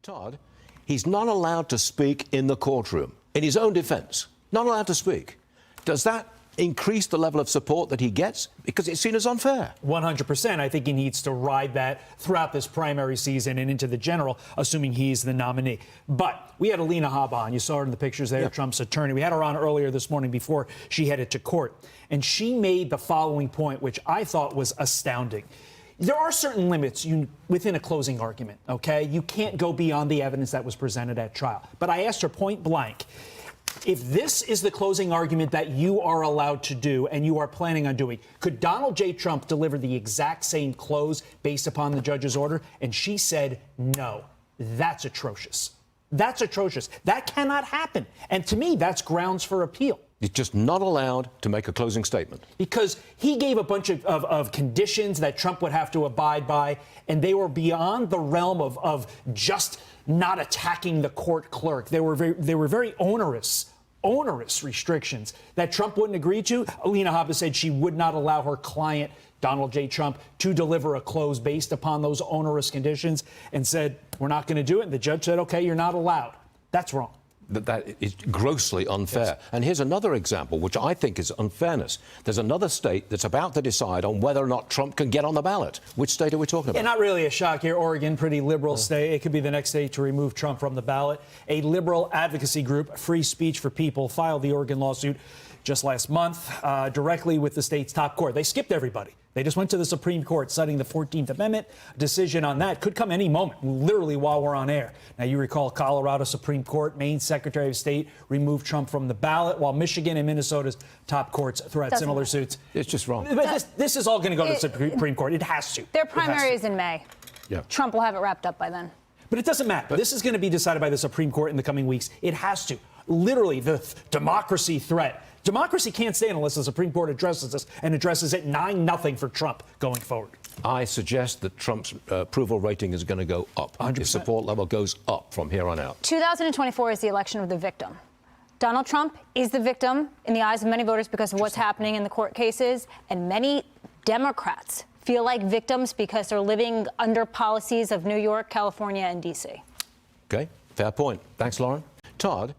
Todd, he's not allowed to speak in the courtroom, in his own defense. Not allowed to speak. Does that increase the level of support that he gets? Because it's seen as unfair. 100%. I think he needs to ride that throughout this primary season and into the general, assuming he's the nominee. But we had Alina Habba on. You saw her in the pictures there, Trump's attorney. We had her on earlier this morning before she headed to court. And she made the following point, which I thought was astounding. There are certain limits within a closing argument, okay? You can't go beyond the evidence that was presented at trial. But I asked her point blank, if this is the closing argument that you are allowed to do and you are planning on doing, could Donald J. Trump deliver the exact same close based upon the judge's order? And she said, no. That's atrocious. That's atrocious. That cannot happen. And to me, that's grounds for appeal. He's just not allowed to make a closing statement. Because he gave a bunch of conditions that Trump would have to abide by, and they were beyond the realm of just not attacking the court clerk. They were very onerous restrictions that Trump wouldn't agree to. Alina Habba said she would not allow her client, Donald J. Trump, to deliver a close based upon those onerous conditions and said, we're not going to do it. And the judge said, OK, you're not allowed. That's wrong. That is grossly unfair. Yes. And here's another example, which I think is unfairness. There's another state that's about to decide on whether or not Trump can get on the ballot. Which state are we talking about? Yeah, not really a shock here. Oregon, pretty liberal state. It could be the next state to remove Trump from the ballot. A liberal advocacy group, Free Speech for People, filed the Oregon lawsuit just last month directly with the state's top court. They skipped everybody. They just went to the Supreme Court, citing the 14th Amendment. A decision on that could come any moment, literally while we're on air. Now, you recall Colorado Supreme Court, Maine Secretary of State removed Trump from the ballot, while Michigan and Minnesota's top courts threw out similar suits. It's just wrong. But this is all going to go to the Supreme Court. It has to. Their primary is in May. Yeah. Trump will have it wrapped up by then. But it doesn't matter. This is going to be decided by the Supreme Court in the coming weeks. It has to. Literally, the democracy threat. Democracy can't stand unless the Supreme Court addresses this and addresses it 9-0 for Trump going forward. I suggest that Trump's approval rating is going to go up. 100%. His support level goes up from here on out. 2024 is the election of the victim. Donald Trump is the victim in the eyes of many voters because of what's happening in the court cases, and many Democrats feel like victims because they're living under policies of New York, California, and D.C. Okay, fair point. Thanks, Lauren. Todd.